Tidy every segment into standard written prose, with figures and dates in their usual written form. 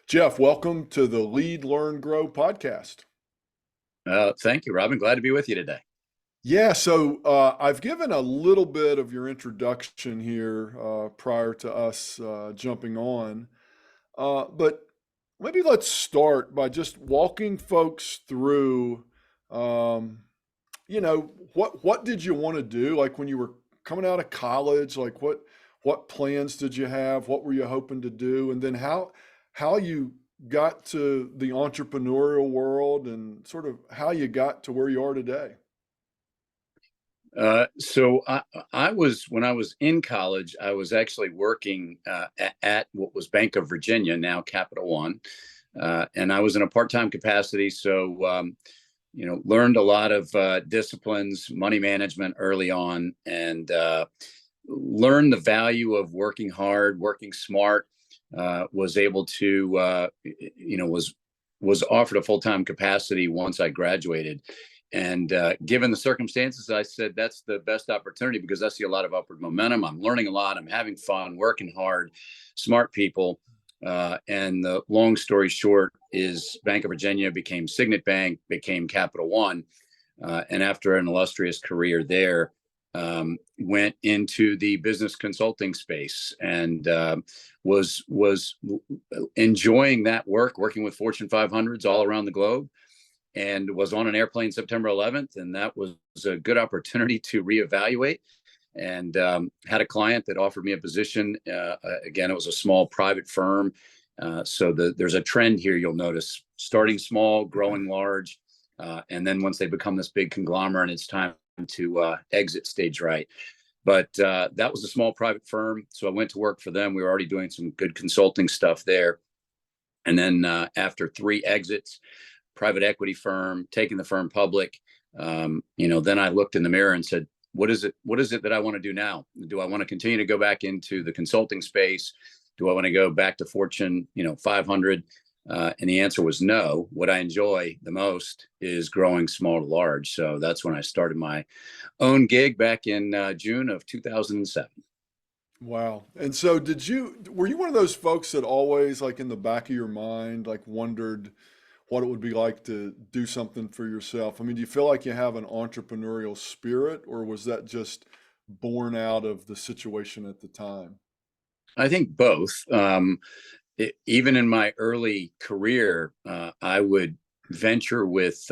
Jeff, welcome to the Lead, Learn, Grow podcast. Thank you, Robin. Glad to be with you today. I've given a little bit of your introduction here prior to us jumping on, but maybe let's start by just walking folks through, um, what did you want to do? Like when you were coming out of college, like what plans did you have? What were you hoping to do? And then how you got to the entrepreneurial world and sort of how you got to where you are today. So I was when I was in college, I was actually working at what was Bank of Virginia, now Capital One, and I was in a part-time capacity. So learned a lot of disciplines, money management early on, and learned the value of working hard, working smart. Was able to, was offered a full-time capacity once I graduated. And given the circumstances, I said that's the best opportunity because I see a lot of upward momentum. I'm learning a lot. I'm having fun, working hard, smart people. And the long story short is Bank of Virginia became Signet Bank, became Capital One. And after an illustrious career there, went into the business consulting space and was enjoying that work, working with Fortune 500s all around the globe, and was on an airplane September 11th. And that was a good opportunity to reevaluate and had a client that offered me a position. Again, it was a small private firm. There's a trend here you'll notice: starting small, growing large. And then once they become this big conglomerate, it's time to exit stage right. But that was a small private firm. So I went to work for them. We were already doing some good consulting stuff there. And then after three exits, private equity firm, taking the firm public. Then I looked in the mirror and said, what is it that I want to do now? Do I want to continue to go back into the consulting space? Do I want to go back to Fortune, 500? And the answer was no. What I enjoy the most is growing small to large. So that's when I started my own gig back in June of 2007. Wow. And so were you one of those folks that always like in the back of your mind, like wondered what it would be like to do something for yourself? I mean, do you feel like you have an entrepreneurial spirit, or was that just born out of the situation at the time? I think both. Even in my early career, I would venture with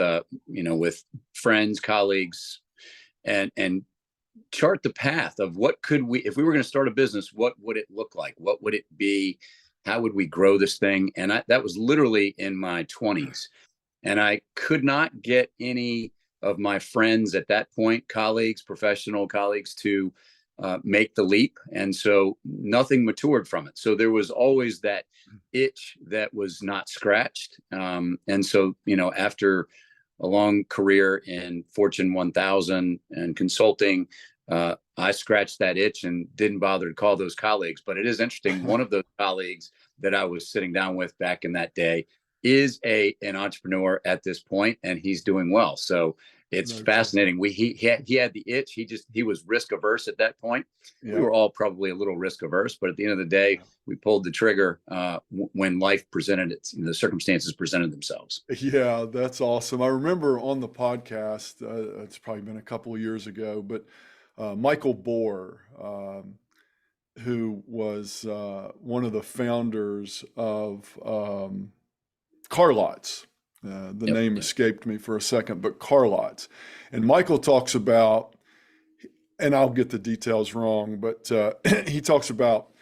friends, colleagues, and chart the path of what could we, if we were going to start a business, what would it look like? What would it be? How would we grow this thing? And that was literally in my 20s. And I could not get any of my friends at that point, colleagues, professional colleagues, to make the leap. And so nothing matured from it. So there was always that itch that was not scratched. After a long career in Fortune 1000 and consulting, I scratched that itch and didn't bother to call those colleagues. But it is interesting. One of those colleagues that I was sitting down with back in that day is an entrepreneur at this point, and he's doing well. So it's No kidding. fascinating. He had the itch. He was risk averse at that point. We Yeah. were all probably a little risk averse, but at the end of the day, we pulled the trigger when life presented the circumstances presented themselves. Yeah, that's awesome. I remember on the podcast, it's probably been a couple of years ago, but Michael Bohr, who was one of the founders of Car Lots. The Yep. name escaped me for a second, but Car Lots. And Michael talks about, and I'll get the details wrong, but he talks about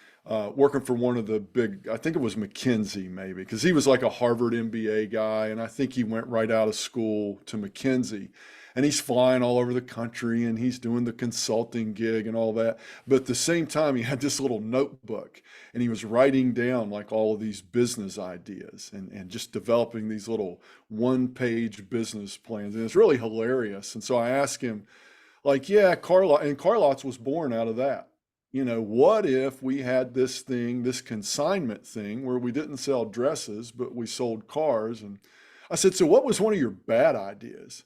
working for one of the big, I think it was McKinsey maybe, because he was like a Harvard MBA guy, and I think he went right out of school to McKinsey. And he's flying all over the country and he's doing the consulting gig and all that. But at the same time, he had this little notebook and he was writing down like all of these business ideas and just developing these little one-page business plans. And it's really hilarious. And so I asked him, like, yeah, Car Lots was born out of that. What if we had this thing, this consignment thing, where we didn't sell dresses, but we sold cars? And I said, so what was one of your bad ideas?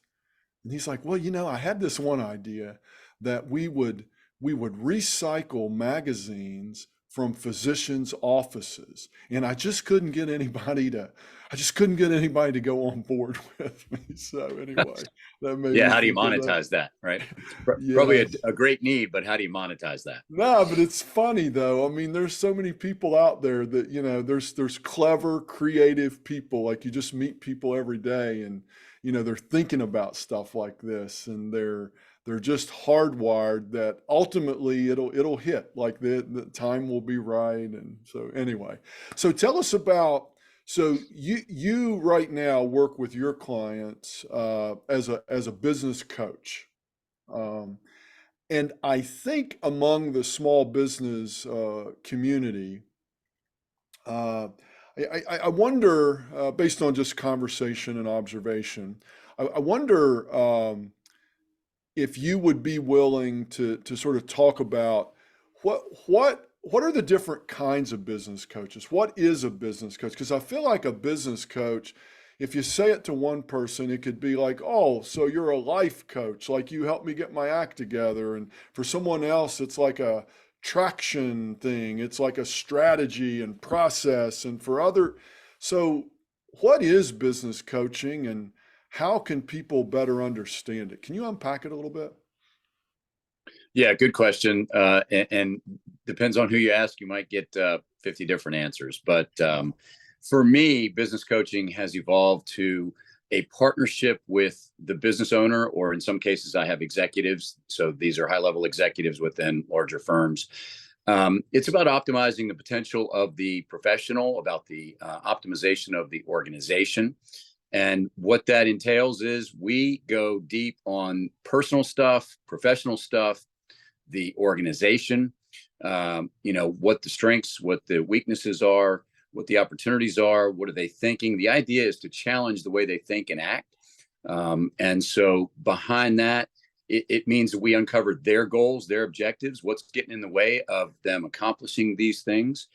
And he's like, well, I had this one idea that we would recycle magazines from physicians' offices, and I just couldn't get anybody to go on board with me. So anyway, that made Yeah, me how do you think of that. monetize that, right? Probably Yes. a great need, but how do you monetize that? No, but it's funny though. I mean, there's so many people out there that, there's clever, creative people. Like you just meet people every day and, they're thinking about stuff like this and they're just hardwired that ultimately it'll hit. Like the time will be right. And so anyway, so tell us about so you right now work with your clients as a business coach. Um, and I think among the small business community, uh, I wonder, based on just conversation and observation, I wonder if you would be willing to sort of talk about what are the different kinds of business coaches? What is a business coach? Because I feel like a business coach, if you say it to one person, it could be like, oh, so you're a life coach, like you helped me get my act together. And for someone else, it's like a traction thing. It's like a strategy and process. And for other, so what is business coaching and how can people better understand it? Can you unpack it a little bit? Yeah, good question. And depends on who you ask, you might get 50 different answers. But for me, business coaching has evolved to a partnership with the business owner, or in some cases, I have executives. So these are high level executives within larger firms. It's about optimizing the potential of the professional, about the optimization of the organization. And what that entails is we go deep on personal stuff, professional stuff, the organization, what the strengths, what the weaknesses are, what the opportunities are, what are they thinking. The idea is to challenge the way they think and act. And so behind that, it means that we uncover their goals, their objectives, what's getting in the way of them accomplishing these things.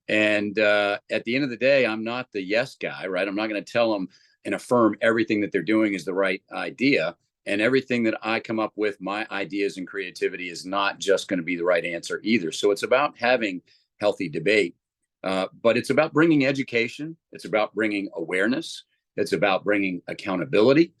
And at the end of the day, I'm not the yes guy, right? I'm not going to tell them and affirm everything that they're doing is the right idea. And everything that I come up with, my ideas and creativity is not just going to be the right answer either. So it's about having healthy debate, but it's about bringing education. It's about bringing awareness. It's about bringing accountability.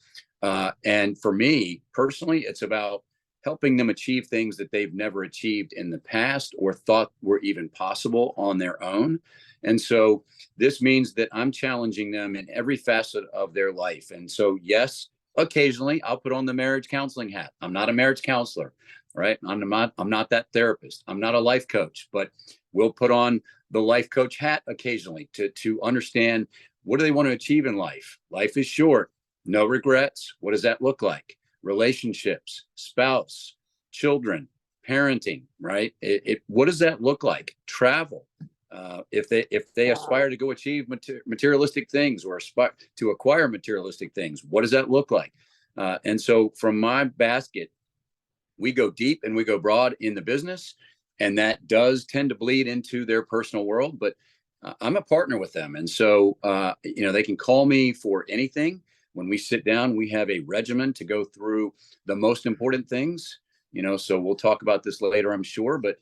And for me personally, it's about helping them achieve things that they've never achieved in the past or thought were even possible on their own. And so this means that I'm challenging them in every facet of their life. And so, yes, occasionally I'll put on the marriage counseling hat. I'm not a marriage counselor, right? I'm not that therapist. I'm not a life coach, but we'll put on the life coach hat occasionally to understand, what do they want to achieve in life? Life is short. No regrets. What does that look like? Relationships, spouse, children, parenting, right? What does that look like? Travel. If they aspire to go achieve materialistic things or aspire to acquire materialistic things, what does that look like? And so from my basket, we go deep and we go broad in the business, and that does tend to bleed into their personal world. But I'm a partner with them, and so they can call me for anything. When we sit down, we have a regimen to go through the most important things. So we'll talk about this later, I'm sure, but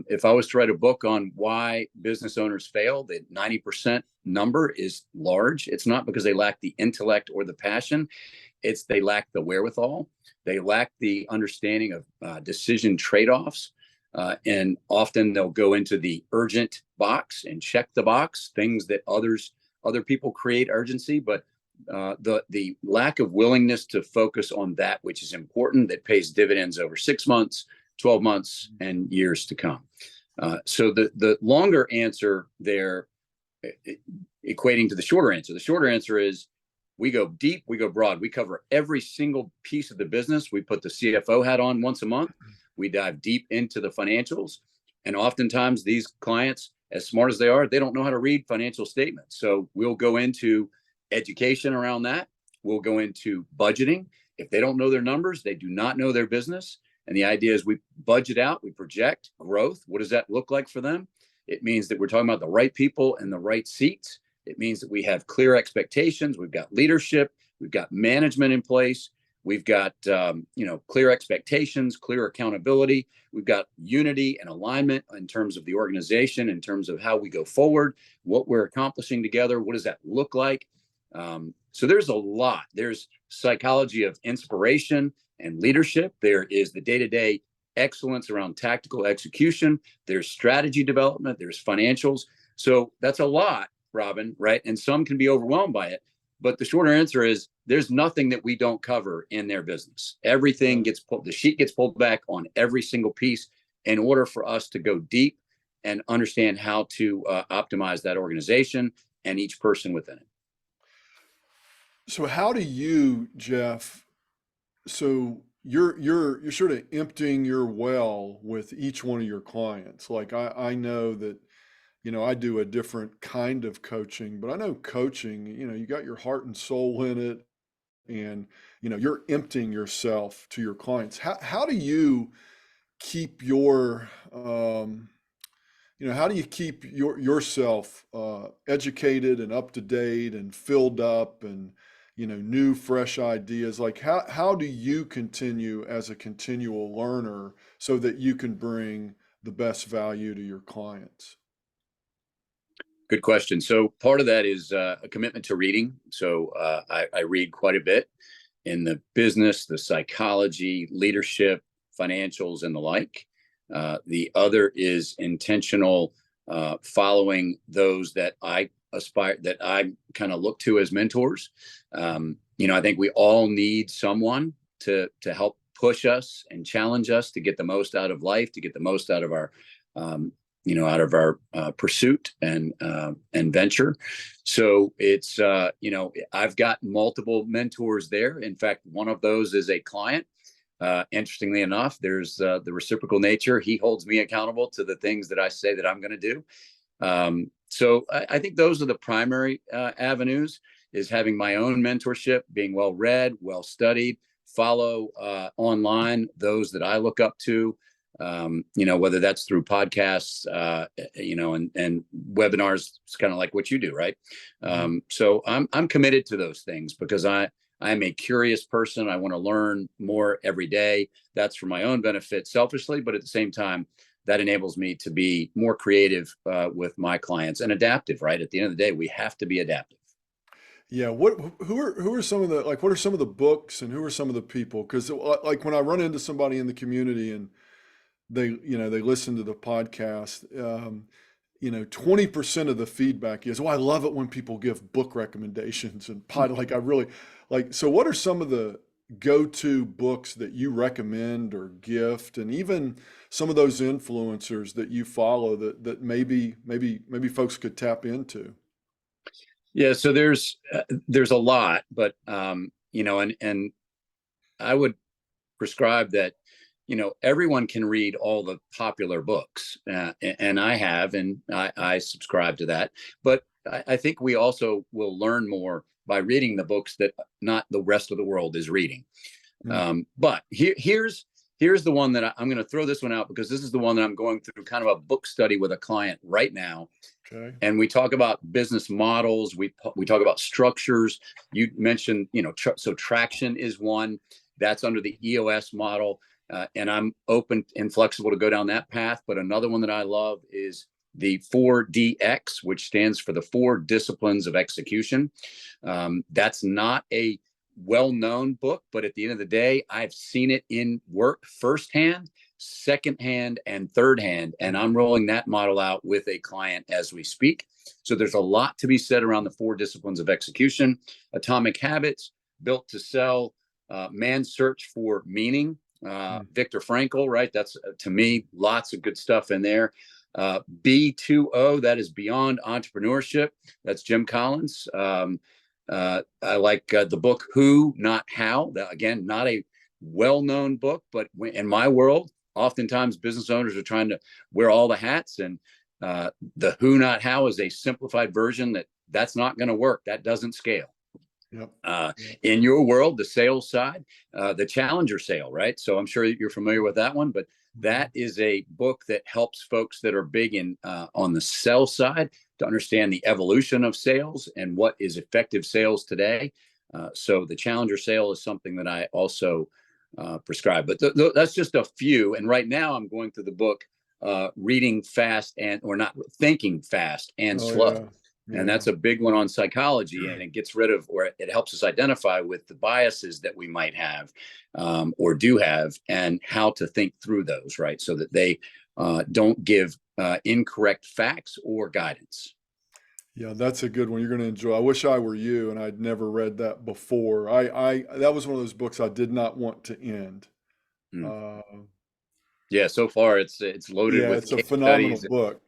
if I was to write a book on why business owners fail, the 90% number is large. It's not because they lack the intellect or the passion. It's they lack the wherewithal. They lack the understanding of decision trade-offs. And often they'll go into the urgent box and check the box, things that other people create urgency, but the lack of willingness to focus on that which is important, that pays dividends over 6 months, 12 months, and years to come. So the longer answer there, equating to the shorter answer. The shorter answer is we go deep, we go broad. We cover every single piece of the business. We put the CFO hat on once a month. We dive deep into the financials. And oftentimes these clients, as smart as they are, they don't know how to read financial statements. So we'll go into education around that. We'll go into budgeting. If they don't know their numbers, they do not know their business. And the idea is we budget out, we project growth. What does that look like for them? It means that we're talking about the right people in the right seats. It means that we have clear expectations. We've got leadership. We've got management in place. We've got, clear expectations, clear accountability. We've got unity and alignment in terms of the organization, in terms of how we go forward, what we're accomplishing together. What does that look like? So there's a lot. There's psychology of inspiration and leadership. There is the day-to-day excellence around tactical execution. There's strategy development. There's financials. So that's a lot, Robin, right? And some can be overwhelmed by it. But the shorter answer is there's nothing that we don't cover in their business. Everything gets pulled, the sheet gets pulled back on every single piece in order for us to go deep and understand how to optimize that organization and each person within it. So how do you, Jeff, so you're sort of emptying your well with each one of your clients. Like I know that, I do a different kind of coaching, but I know coaching, you got your heart and soul in it, and you're emptying yourself to your clients. How do you keep your how do you keep yourself educated and up to date and filled up and new fresh ideas? Like how do you continue as a continual learner so that you can bring the best value to your clients? Good question. So part of that is a commitment to reading. So I read quite a bit in the business, the psychology, leadership, financials, and the like. The other is intentional following those that I aspire, that I kind of look to as mentors. I think we all need someone to help push us and challenge us to get the most out of life, to get the most out of our pursuit and venture. So it's, I've got multiple mentors there. In fact, one of those is a client. Interestingly enough, there's the reciprocal nature. He holds me accountable to the things that I say that I'm going to do. So I think those are the primary avenues, is having my own mentorship, being well read, well studied, follow online those that I look up to. Whether that's through podcasts, and webinars, it's kind of like what you do, right? So I'm committed to those things because I'm a curious person. I want to learn more every day. That's for my own benefit, selfishly, but at the same time, that enables me to be more creative with my clients and adaptive, right? At the end of the day, we have to be adaptive. Yeah, who are some of the, like, what are some of the books and who are some of the people? Because like when I run into somebody in the community and they listen to the podcast, 20% of the feedback is, oh, I love it when people give book recommendations and like I really like. So what are some of the go-to books that you recommend or gift, and even some of those influencers that you follow that maybe folks could tap into? Yeah, so there's a lot, but and I would prescribe that everyone can read all the popular books, and I have, and I subscribe to that. But I think we also will learn more by reading the books that not the rest of the world is reading. But here's the one that I'm going to throw this one out, because this is the one that I'm going through kind of a book study with a client right now. Okay. And we talk about business models. We talk about structures. You mentioned, so traction is one that's under the EOS model. And I'm open and flexible to go down that path. But another one that I love is the 4DX, which stands for the 4 disciplines of execution. That's not a well-known book, but at the end of the day, I've seen it in work firsthand, secondhand, and thirdhand. And I'm rolling that model out with a client as we speak. So there's a lot to be said around the 4 disciplines of execution. Atomic Habits, Built to Sell, Man's Search for Meaning, Viktor Frankl, right? That's, to me, lots of good stuff in there. B2O, that is Beyond Entrepreneurship. That's Jim Collins. I like the book Who, Not How. Again, not a well-known book, but in my world, oftentimes business owners are trying to wear all the hats, and the Who, Not How is a simplified version that's not going to work. That doesn't scale. Yep. In your world, the sales side, the Challenger sale, right? So I'm sure you're familiar with that one, but that is a book that helps folks that are big in on the sell side to understand the evolution of sales and what is effective sales today. So the Challenger sale is something that I also prescribe. But that's just a few. And right now I'm going through the book, Reading Fast or Not Thinking Fast and Oh Slow. yeah. And Yeah. that's a big one on psychology, and it gets rid of, or it helps us identify with the biases that we might have or do have, and how to think through those, right? So that they don't give incorrect facts or guidance. Yeah, that's a good one. You're going to enjoy. I wish I were you, and I'd never read that before. That was one of those books I did not want to end. Mm. Uh, Yeah, so far it's loaded yeah, with it's a case phenomenal studies. book.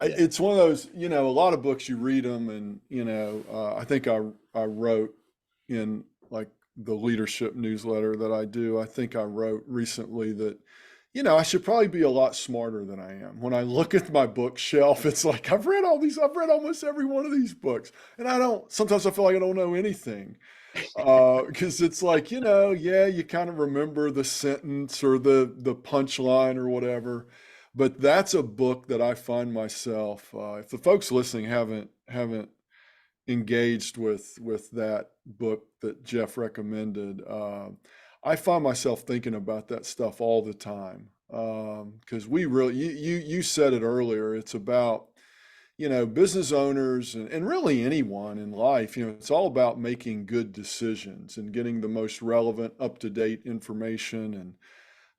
Yeah. It's one of those, a lot of books you read them, and I think I wrote in like the leadership newsletter that I do. I think I wrote recently that, I should probably be a lot smarter than I am. When I look at my bookshelf, it's like I've read almost every one of these books, and sometimes I feel like I don't know anything. Because it's like, yeah, you kind of remember the sentence or the punchline or whatever, but that's a book that I find myself, if the folks listening haven't engaged with that book that Jeff recommended, I find myself thinking about that stuff all the time. Because we really, you said it earlier, it's about business owners and really anyone in life, it's all about making good decisions and getting the most relevant, up-to-date information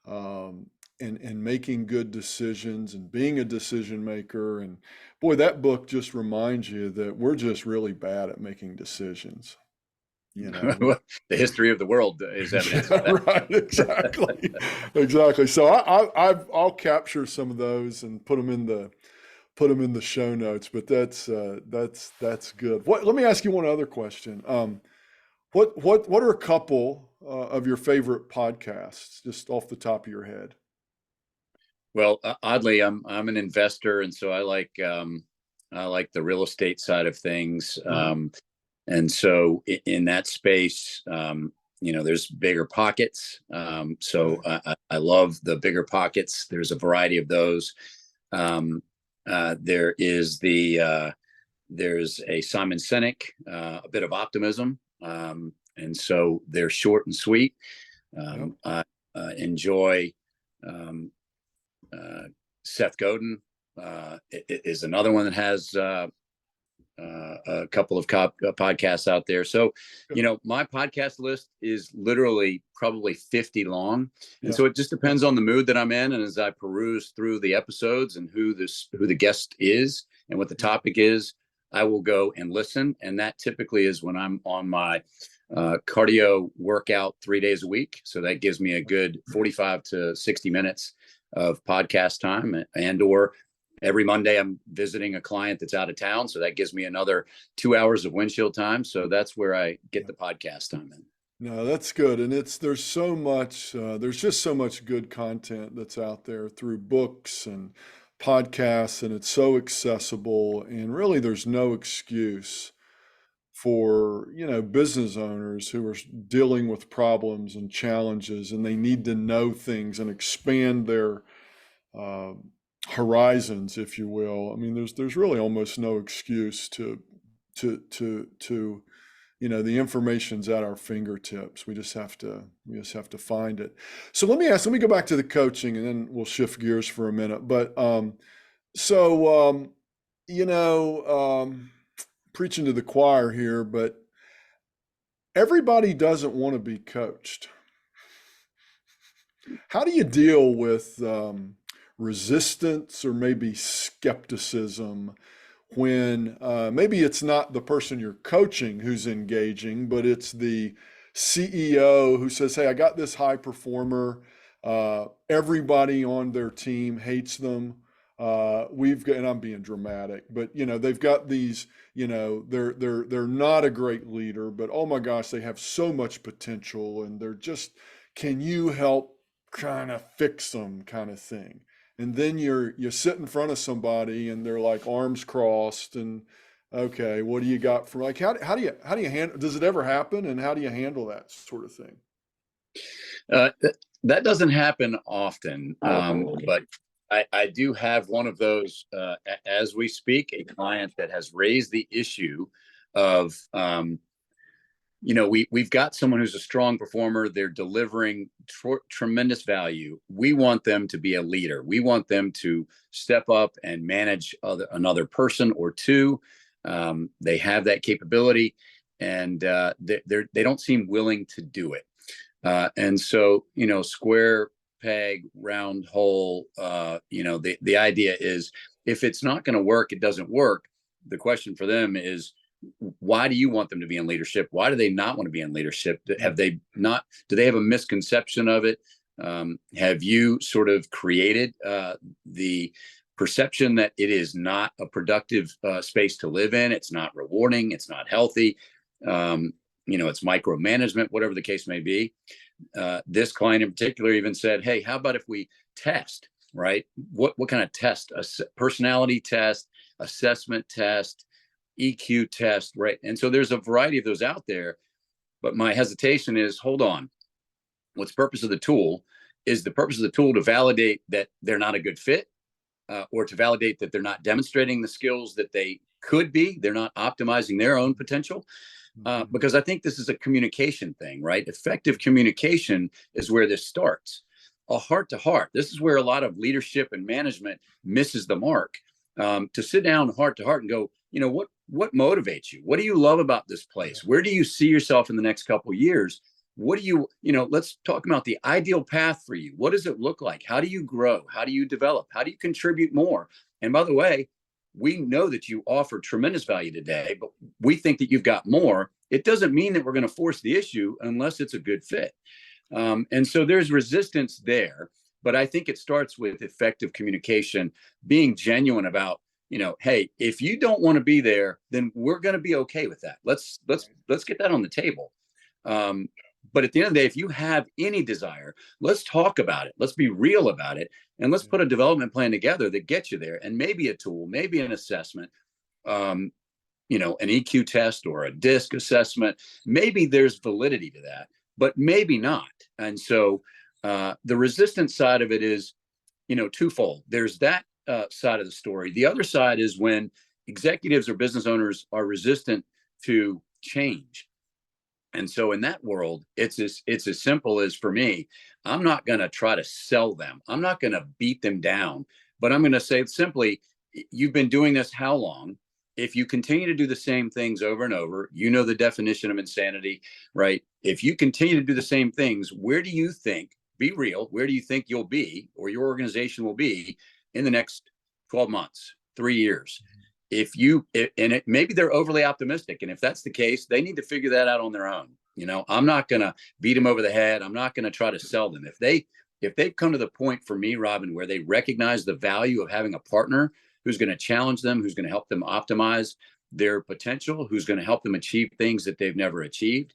and making good decisions and being a decision maker. And boy, that book just reminds you that we're just really bad at making decisions. The history of the world is evidence Yeah, of that. right, exactly. Exactly. So I'll capture some of those and put them in the show notes, but that's good. Let me ask you one other question. What are a couple of your favorite podcasts, just off the top of your head? Well, oddly, I'm an investor, and so I like the real estate side of things. Mhm. And so in that space, there's Bigger Pockets. So Okay. I love the Bigger Pockets. There's a variety of those. Um, there's a Simon Sinek, a bit of optimism. And so they're short and sweet. Yep. I enjoy um, Seth Godin is another one that has a couple of podcasts out there. So, my podcast list is literally probably 50 long. And Yeah. so it just depends on the mood that I'm in. And as I peruse through the episodes and who the guest is and what the Yeah. topic is, I will go and listen. And that typically is when I'm on my cardio workout 3 days a week. So that gives me a good 45 to 60 minutes of podcast time, and or every Monday I'm visiting a client that's out of town. So that gives me another 2 hours of windshield time. So that's where I get Yeah. the podcast time in. No, that's good. And there's just so much good content that's out there through books and podcasts, and it's so accessible. And really, there's no excuse for, business owners who are dealing with problems and challenges, and they need to know things and expand their uh, horizons, if you will. I mean, there's really almost no excuse to the information's at our fingertips. We just have to find it. So let me go back to the coaching, and then we'll shift gears for a minute. But so you know, preaching to the choir here, but everybody doesn't want to be coached. How do you deal with resistance or maybe skepticism when maybe it's not the person you're coaching who's engaging, but it's the CEO who says, "Hey, I got this high performer. Everybody on their team hates them. And I'm being dramatic, but they've got these. They're not a great leader, but oh my gosh, they have so much potential, and they're just. Can you help kind of fix them, kind of thing?" And then you sit in front of somebody and they're like arms crossed and okay, what do you got for like how do you handle, does it ever happen, and how do you handle that sort of thing? Uh, that doesn't happen often, but I do have one of those as we speak, a client that has raised the issue of we've got someone who's a strong performer. They're delivering tremendous value. We want them to be a leader. We want them to step up and manage another person or two. They have that capability, and they don't seem willing to do it. And so, square peg, round hole. The idea is, if it's not going to work, it doesn't work. The question for them is, why do you want them to be in leadership? Why do they not want to be in leadership? Do they have a misconception of it? Have you sort of created the perception that it is not a productive space to live in? It's not rewarding. It's not healthy. It's micromanagement, whatever the case may be. This client in particular even said, hey, how about if we test, right? What kind of test? A personality test, assessment test, EQ test, right? And so there's a variety of those out there. But my hesitation is, hold on. What's the purpose of the tool? Is the purpose of the tool to validate that they're not a good fit, or to validate that they're not demonstrating the skills that they could be? They're not optimizing their own potential. Because I think this is a communication thing, right? Effective communication is where this starts. A heart to heart. This is where a lot of leadership and management misses the mark. To sit down heart to heart and go, what motivates you? What do you love about this place? Where do you see yourself in the next couple of years? What do you, let's talk about the ideal path for you. What does it look like? How do you grow? How do you develop? How do you contribute more? And by the way, we know that you offer tremendous value today, but we think that you've got more. It doesn't mean that we're going to force the issue unless it's a good fit. And so there's resistance there, but I think it starts with effective communication, being genuine about, hey, if you don't want to be there, then we're going to be okay with that. Let's get that on the table. But at the end of the day, if you have any desire, let's talk about it. Let's be real about it. And let's put a development plan together that gets you there. And maybe a tool, maybe an assessment, an EQ test or a DISC assessment. Maybe there's validity to that, but maybe not. And so the resistance side of it is, twofold. There's that side of the story. The other side is when executives or business owners are resistant to change. And so in that world, it's as simple as, for me, I'm not going to try to sell them. I'm not going to beat them down, but I'm going to say simply, you've been doing this how long? If you continue to do the same things over and over, the definition of insanity, right? If you continue to do the same things, where do you think, be real, where do you think you'll be, or your organization will be in the next 12 months, 3 years? Maybe they're overly optimistic. And if that's the case, they need to figure that out on their own. I'm not going to beat them over the head. I'm not going to try to sell them. If they've come to the point, for me, Robin, where they recognize the value of having a partner who's going to challenge them, who's going to help them optimize their potential, who's going to help them achieve things that they've never achieved.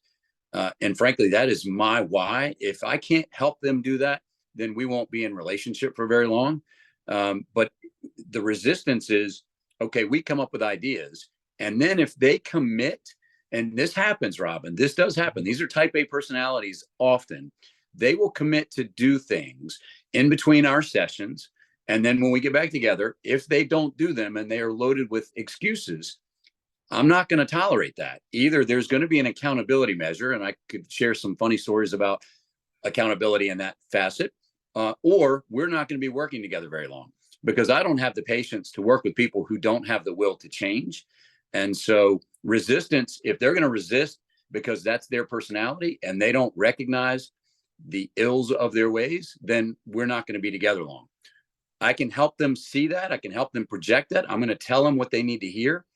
And frankly, that is my why. If I can't help them do that, then we won't be in relationship for very long. But the resistance is, okay, we come up with ideas. And then if they commit, and this happens, Robin, this does happen. These are type A personalities often. They will commit to do things in between our sessions. And then when we get back together, if they don't do them and they are loaded with excuses, I'm not going to tolerate that. Either there's going to be an accountability measure, and I could share some funny stories about accountability in that facet, or we're not going to be working together very long, because I don't have the patience to work with people who don't have the will to change. And so resistance, if they're going to resist because that's their personality and they don't recognize the ills of their ways, then we're not going to be together long. I can help them see that. I can help them project that. I'm going to tell them what they need to hear,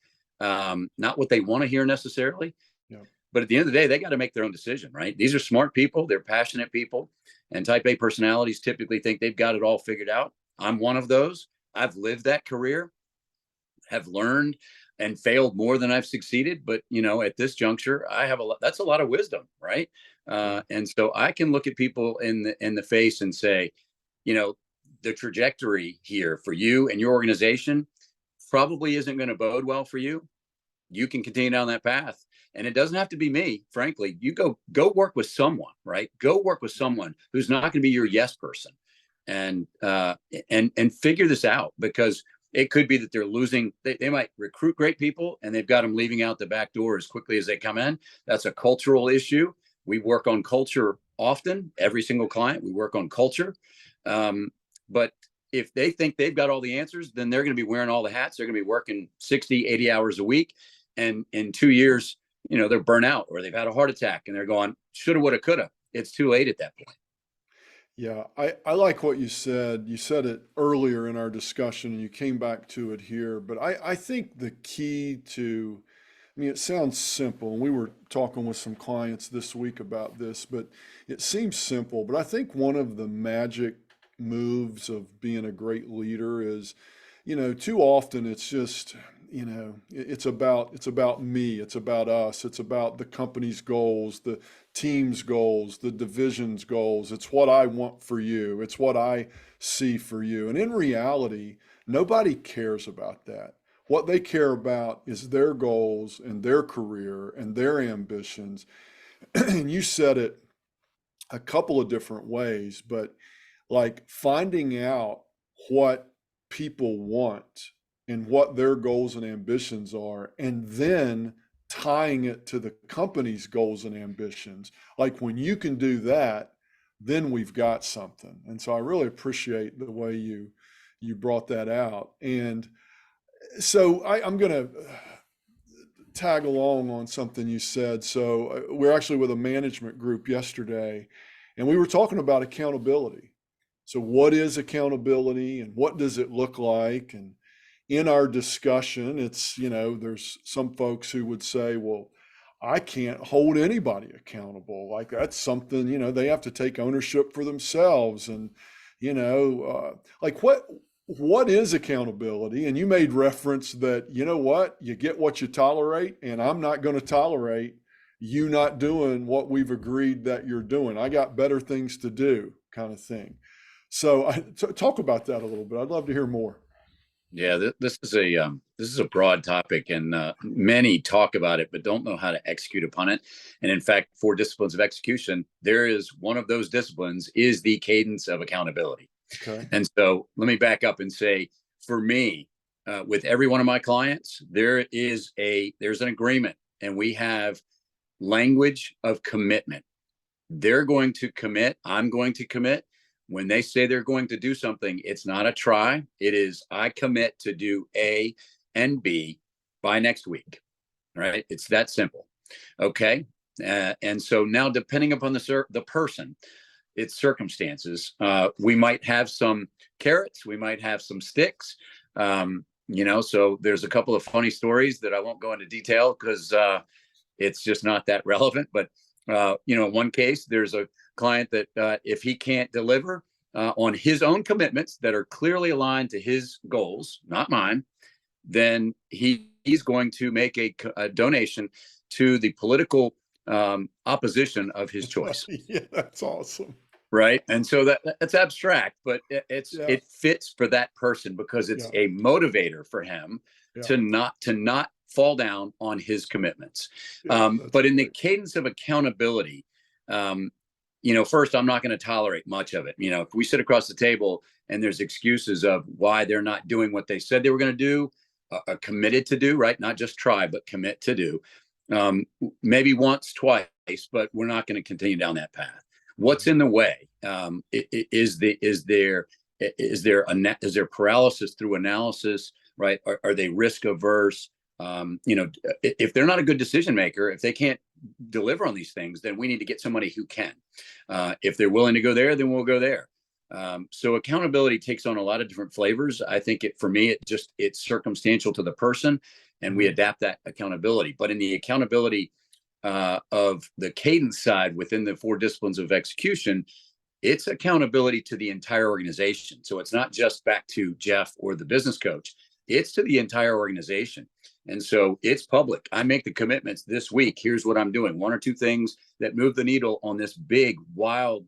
not what they want to hear necessarily. Yeah. But at the end of the day, they got to make their own decision, right? These are smart people. They're passionate people. And type A personalities typically think they've got it all figured out. I'm one of those. I've lived that career, have learned and failed more than I've succeeded. But, at this juncture, that's a lot of wisdom, right? And so I can look at people in the face and say, the trajectory here for you and your organization probably isn't going to bode well for you. You can continue down that path. And it doesn't have to be me, frankly. You go work with someone, right? Go work with someone who's not going to be your yes person. And figure this out, because It could be that they're losing, they might recruit great people and they've got them leaving out the back door as quickly as they come in. That's a cultural issue. We work on culture often, every single client, we work on culture. But if they think they've got all the answers, then they're going to be wearing all the hats. They're going to be working 60, 80 hours a week. And in 2 years, they're burnt out or they've had a heart attack and they're going, shoulda, woulda, coulda. It's too late at that point. Yeah, I like what you said. You said it earlier in our discussion and you came back to it here. But I think the key to, I mean, it sounds simple. And we were talking with some clients this week about this, but it seems simple. But I think one of the magic moves of being a great leader is, too often it's just, it's about me, it's about us, it's about the company's goals, the team's goals, the division's goals. It's what I want for you, it's what I see for you. And in reality, nobody cares about that. What they care about is their goals and their career and their ambitions. And you said it a couple of different ways, but like finding out what people want and what their goals and ambitions are, and then tying it to the company's goals and ambitions. Like when you can do that, then we've got something. And so I really appreciate the way you brought that out. And so I'm going to tag along on something you said. So we're actually with a management group yesterday, and we were talking about accountability. So what is accountability and what does it look like? And in our discussion, it's, there's some folks who would say, well, I can't hold anybody accountable. Like that's something, they have to take ownership for themselves. And, like what is accountability? And you made reference that, you get what you tolerate, and I'm not going to tolerate you not doing what we've agreed that you're doing. I got better things to do, kind of thing. So talk about that a little bit. I'd love to hear more. Yeah, this is a broad topic, and many talk about it, but don't know how to execute upon it. And in fact, for disciplines of execution, there is one of those disciplines is the cadence of accountability. Okay. And so let me back up and say, for me, with every one of my clients, there's an agreement, and we have language of commitment. They're going to commit. I'm going to commit. When they say they're going to do something, it's not a try. It is, I commit to do A and B by next week, right? It's that simple. Okay. And so now, depending upon the person, its circumstances, we might have some carrots, we might have some sticks. So there's a couple of funny stories that I won't go into detail because it's just not that relevant. But in one case, there's a client that if he can't deliver on his own commitments that are clearly aligned to his goals, not mine, then he's going to make a donation to the political opposition of his choice. Yeah, that's awesome. Right. And so that's abstract, but Yeah. it fits for that person because it's a motivator for him to not fall down on his commitments. But in the cadence of accountability, first, I'm not going to tolerate much of it. If we sit across the table and there's excuses of why they're not doing what they said they were going to do, committed to do, right? Not just try, but commit to do. Maybe once, twice, but we're not going to continue down that path. What's in the way? Is there paralysis through analysis, right? Are they risk averse? If they're not a good decision maker, if they can't deliver on these things, then we need to get somebody who can. If they're willing to go there, then we'll go there. So accountability takes on a lot of different flavors. I think for me, it's circumstantial to the person, and we adapt that accountability. But in the accountability of the cadence side within the 4 disciplines of execution, it's accountability to the entire organization. So it's not just back to Jeff or the business coach. It's to the entire organization. And so it's public. I make the commitments this week. Here's what I'm doing. 1 or 2 things that move the needle on this big, wild,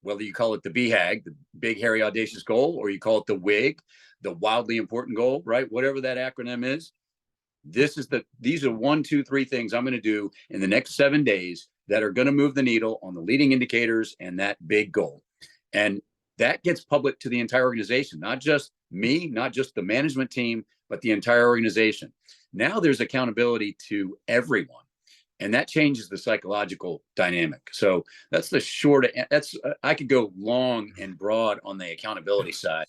whether you call it the BHAG, the big, hairy, audacious goal, or you call it the WIG, the wildly important goal, right? Whatever that acronym is. These are 1, 2, 3 things I'm going to do in the next 7 days that are going to move the needle on the leading indicators and that big goal. And that gets public to the entire organization, not just me, not just the management team, but the entire organization. Now there's accountability to everyone. And that changes the psychological dynamic. So that's the short. I could go long and broad on the accountability side,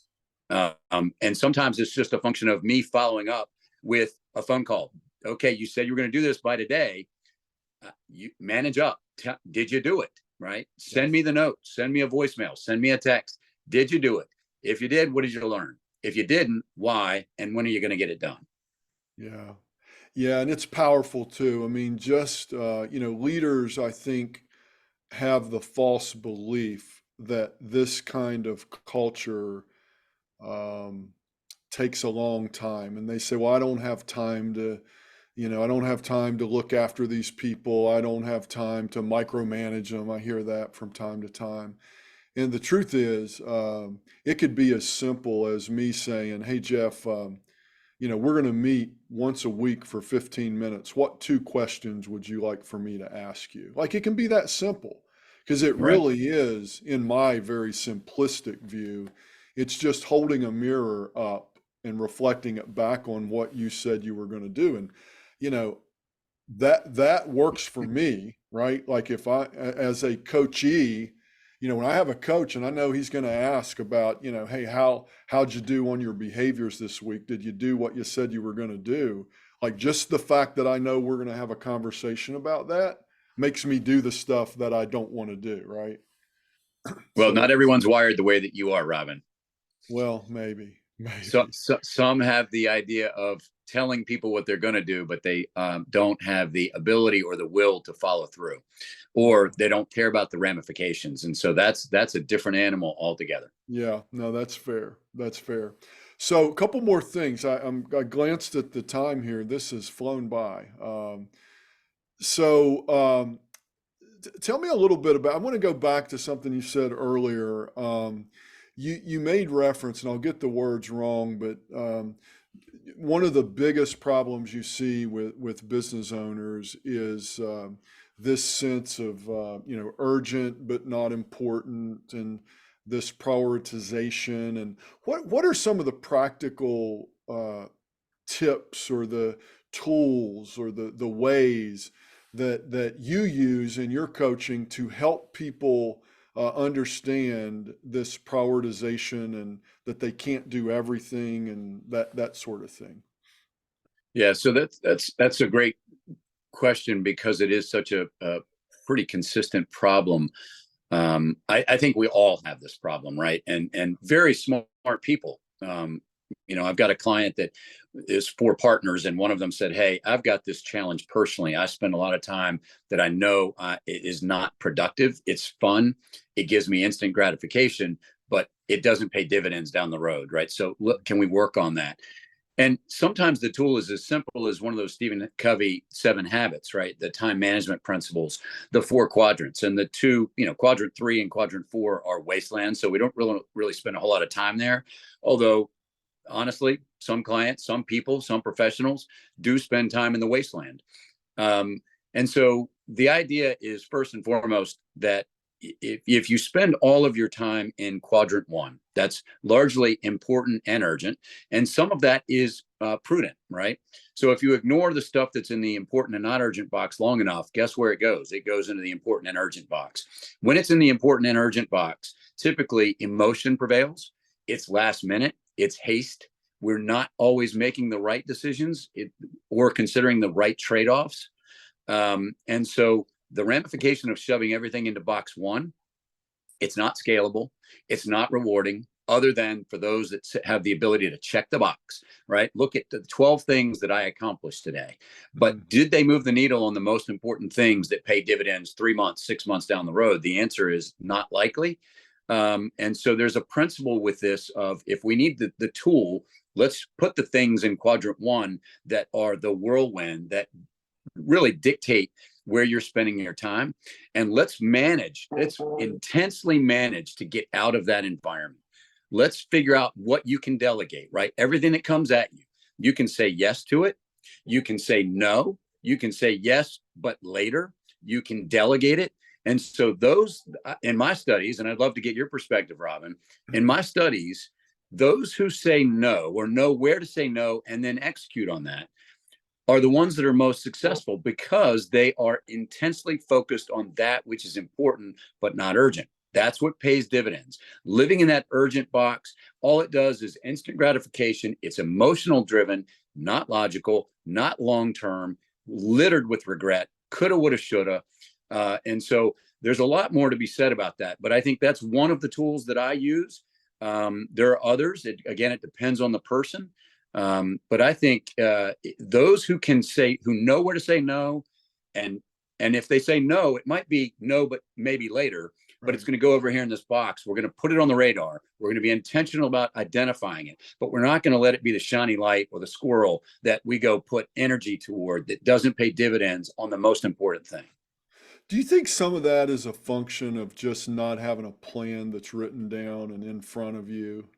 and sometimes it's just a function of me following up with a phone call. Okay, you said you were going to do this by today. You manage up. Did you do it? Right? Send me the note. Send me a voicemail. Send me a text. Did you do it? If you did, what did you learn? If you didn't, why? And when are you going to get it done? Yeah. Yeah, and it's powerful too. I mean, just leaders, I think, have the false belief that this kind of culture um, takes a long time, and they say, "Well, I don't have time to, I don't have time to look after these people. I don't have time to micromanage them." I hear that from time to time, and the truth is, it could be as simple as me saying, "Hey, Jeff." We're going to meet once a week for 15 minutes. What two questions would you like for me to ask you? Like it can be that simple because it Right. really is, in my very simplistic view, it's just holding a mirror up and reflecting it back on what you said you were going to do. And, you know, that works for me, right? Like if as a coachee, when I have a coach and I know he's going to ask about, hey, how'd you do on your behaviors this week? Did you do what you said you were going to do? Like just the fact that I know we're going to have a conversation about that makes me do the stuff that I don't want to do, right? Well, So, not everyone's wired the way that you are, Robin. well, maybe, So, maybe. some have the idea of telling people what they're going to do, but they don't have the ability or the will to follow through, Yeah. or they don't care about the ramifications. And so that's a different animal altogether. Yeah, no, that's fair. That's fair. So, a couple more things. I glanced at the time here. This has flown by. So, tell me a little bit about. I want to go back to something you said earlier. You made reference, and I'll get the words wrong, but one of the biggest problems you see with business owners is this sense of urgent but not important, and this prioritization. And what are some of the practical tips or the tools or the ways that you use in your coaching to help people understand this prioritization and that they can't do everything and that sort of thing? Yeah, so that's a great question because it is such a pretty consistent problem. I think we all have this problem, right? And very smart people. I've got a client that is four partners, and one of them said, "Hey, I've got this challenge personally. I spend a lot of time that I know it is not productive. It's fun. It gives me instant gratification, but it doesn't pay dividends down the road, right? So, look, can we work on that?" And sometimes the tool is as simple as one of those Stephen Covey 7 habits, right? The time management principles, the 4 quadrants, and the two, quadrant 3 and quadrant 4 are wasteland. So we don't really spend a whole lot of time there. Although, honestly, some clients, some people, some professionals do spend time in the wasteland. And so the idea is first and foremost that if you spend all of your time in quadrant 1, that's largely important and urgent, and some of that is prudent, right? So if you ignore the stuff that's in the important and not urgent box long enough, guess where it goes? It goes into the important and urgent box. When it's in the important and urgent box, typically emotion prevails. It's last minute. It's haste. We're not always making the right decisions or considering the right trade-offs. And so the ramification of shoving everything into box 1, it's not scalable. It's not rewarding, other than for those that have the ability to check the box, right? Look at the 12 things that I accomplished today. Mm, But did they move the needle on the most important things that pay dividends 3 months, 6 months down the road? The answer is not likely. And so there's a principle with this of, if we need the tool, let's put the things in quadrant 1 that are the whirlwind, that really dictate where you're spending your time, and let's intensely manage to get out of that environment. Let's figure out what you can delegate, right? Everything that comes at you, you can say yes to it. You can say no. You can say yes, but later. You can delegate it. And so those, in my studies, and I'd love to get your perspective, Robin, in my studies, Those who say no or know where to say no and then execute on that are the ones that are most successful because they are intensely focused on that which is important but not urgent. That's what pays dividends. Living in that urgent box, all it does is instant gratification. It's emotional driven, not logical, not long term, littered with regret, coulda, woulda, shoulda. And so there's a lot more to be said about that. But I think that's one of the tools that I use. There are others. Again, it depends on the person. But I think those who know where to say no, and if they say no, it might be no, but maybe later. But it's going to go over here in this box. We're going to put it on the radar. We're going to be intentional about identifying it, but we're not going to let it be the shiny light or the squirrel that we go put energy toward that doesn't pay dividends on the most important thing. Do you think some of that is a function of just not having a plan that's written down and in front of you?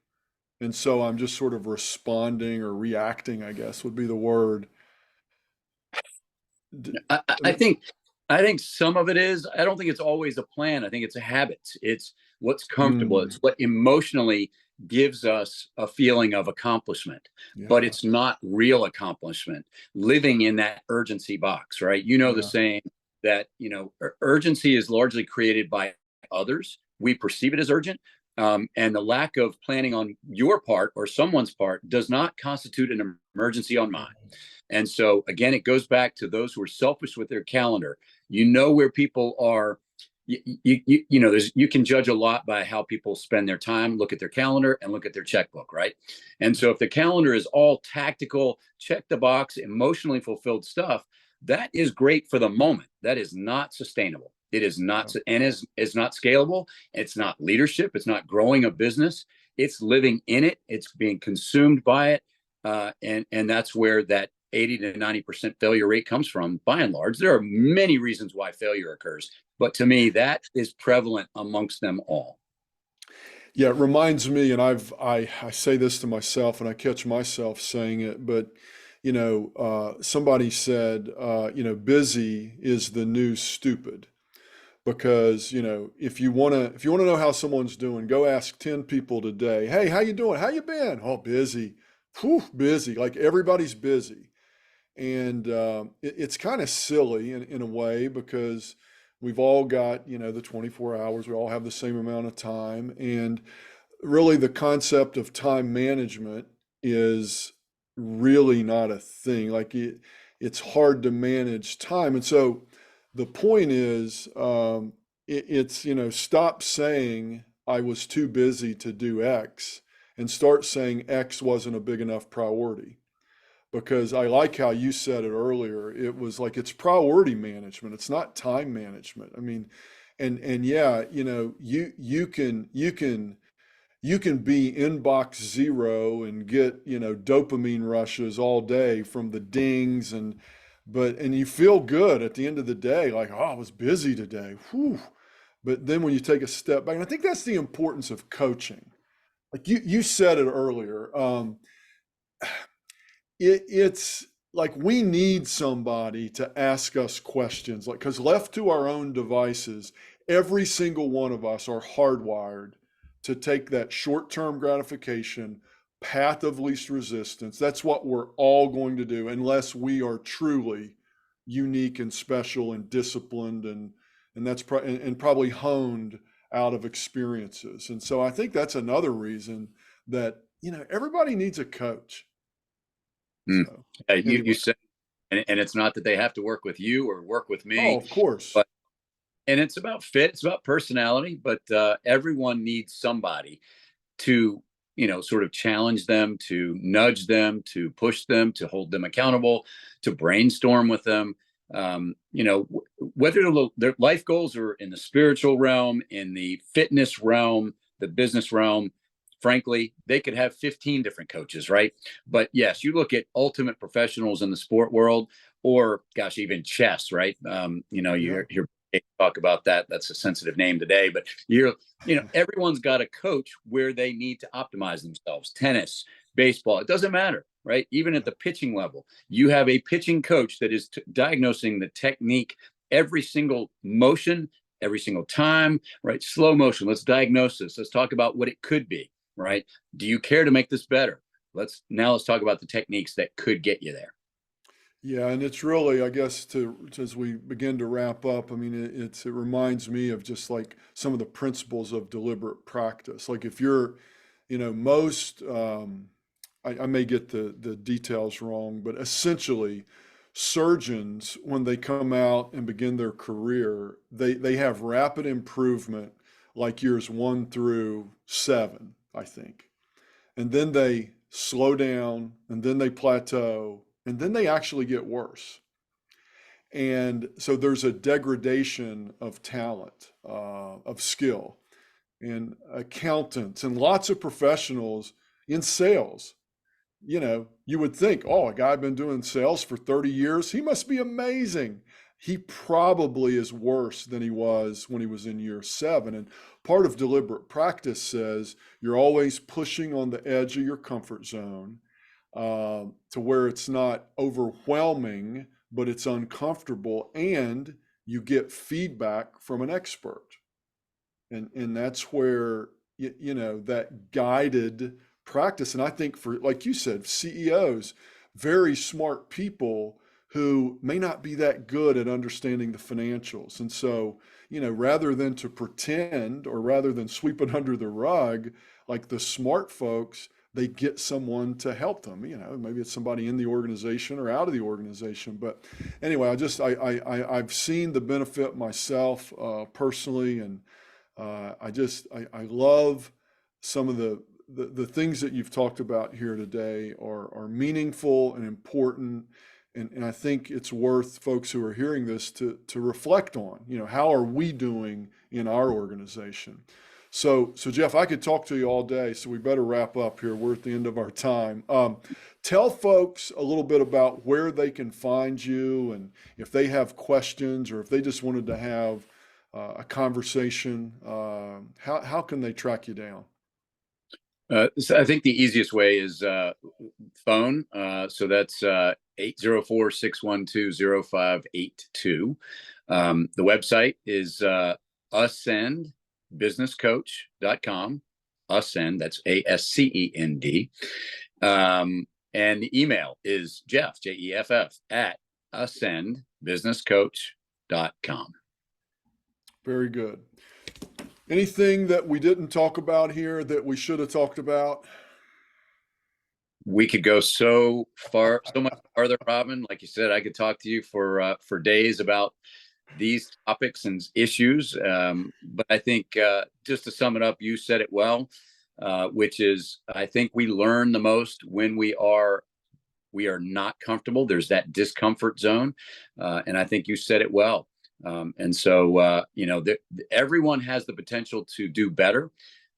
And so I'm just sort of responding or reacting, I guess would be the word. I, I I mean, think I think some of it is. I don't think it's always a plan. I think it's a habit. It's what's comfortable. It's mm, what emotionally gives us a feeling of accomplishment, but yeah, it's not real accomplishment. Living in that urgency box, right? You know the yeah, saying that urgency is largely created by others. We perceive it as urgent, and the lack of planning on your part or someone's part does not constitute an emergency on mine. And so again, it goes back to those who are selfish with their calendar. You know where people are. You can judge a lot by how people spend their time, look at their calendar and look at their checkbook, right? And so if the calendar is all tactical, check the box, emotionally fulfilled stuff, that is great for the moment. That is not sustainable. It is yeah. not, and is not scalable. It's not leadership. It's not growing a business. It's living in it. It's being consumed by it. And that's where that 80 to 90% failure rate comes from, by and large. There are many reasons why failure occurs, but to me, that is prevalent amongst them all. Yeah, it reminds me, and I say this to myself, and I catch myself saying it, but somebody said, busy is the new stupid. Because if you want to know how someone's doing, go ask 10 people today. Hey, how you doing? How you been? Oh, busy. Whew, busy. Like everybody's busy. And it's kind of silly in a way because we've all got the 24 hours. We all have the same amount of time. And really the concept of time management is really not a thing. Like it's hard to manage time. And so the point is, it's, stop saying I was too busy to do X and start saying X wasn't a big enough priority. Because I like how you said it earlier. It was like it's priority management. It's not time management. I mean, and yeah, you can be inbox zero and get dopamine rushes all day from the dings and you feel good at the end of the day, like, oh, I was busy today. Whew. But then when you take a step back, and I think that's the importance of coaching. Like you said it earlier. It's like we need somebody to ask us questions, like, because left to our own devices, every single one of us are hardwired to take that short-term gratification path of least resistance. That's what we're all going to do unless we are truly unique and special and disciplined and and probably honed out of experiences. And so I think that's another reason that everybody needs a coach. Mm. So You anyway. said, and it's not that they have to work with you or work with Oh, me, of course. but and it's about fit, it's about personality, but everyone needs somebody to sort of challenge them, to nudge them, to push them, to hold them accountable, to brainstorm with them. Whether their life goals are in the spiritual realm, in the fitness realm, the business realm, frankly, they could have 15 different coaches, right? But yes, you look at ultimate professionals in the sport world, or gosh, even chess, right? Yeah. You're talk about that. That's a sensitive name today, but everyone's got a coach where they need to optimize themselves. Tennis, baseball, it doesn't matter, right? Even at the pitching level, you have a pitching coach that is diagnosing the technique, every single motion, every single time, right? Slow motion. Let's diagnose this. Let's talk about what it could be. right? Do you care to make this better? Let's talk about the techniques that could get you there. Yeah, and it's really, I guess, as we begin to wrap up, I mean, it reminds me of just like some of the principles of deliberate practice. Like if you're, most, I may get the details wrong, but essentially, surgeons, when they come out and begin their career, they have rapid improvement, like years 1 through 7, I think. And then they slow down, and then they plateau, and then they actually get worse. And so there's a degradation of talent, of skill, and accountants, and lots of professionals in sales. You would think, oh, a guy been doing sales for 30 years, he must be amazing. He probably is worse than he was when he was in year 7. And part of deliberate practice says you're always pushing on the edge of your comfort zone, to where it's not overwhelming, but it's uncomfortable, and you get feedback from an expert. And that's where that guided practice. And I think, for, like you said, CEOs, very smart people who may not be that good at understanding the financials. And so, rather than to pretend, or rather than sweep it under the rug, like the smart folks, they get someone to help them. Maybe it's somebody in the organization or out of the organization. But anyway, I've seen the benefit myself, personally, and I love some of the things that you've talked about here today are meaningful and important. And I think it's worth folks who are hearing this to reflect on, how are we doing in our organization? So Jeff, I could talk to you all day, so we better wrap up here. We're at the end of our time. Tell folks a little bit about where they can find you, and if they have questions, or if they just wanted to have a conversation, how can they track you down? So I think the easiest way is phone. So that's 804-612-0582. The website is ascendbusinesscoach.com. Ascend, that's ASCEND. And the email is Jeff, JEFF, at ascendbusinesscoach.com. Very good. Anything that we didn't talk about here that we should have talked about? We could go so much farther, Robin. Like you said, I could talk to you for days about these topics and issues. But I think, just to sum it up, you said it well, which is, I think we learn the most when we are not comfortable. There's that discomfort zone, and I think you said it well. And so, everyone has the potential to do better.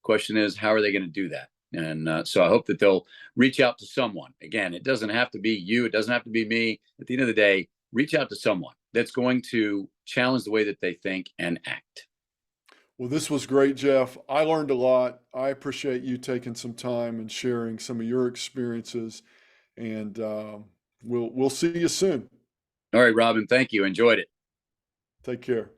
Question is, how are they going to do that? And so I hope that they'll reach out to someone. Again, it doesn't have to be you. It doesn't have to be me. At the end of the day, reach out to someone that's going to challenge the way that they think and act. Well, this was great, Jeff. I learned a lot. I appreciate you taking some time and sharing some of your experiences. And we'll see you soon. All right, Robin, thank you. Enjoyed it. Take care.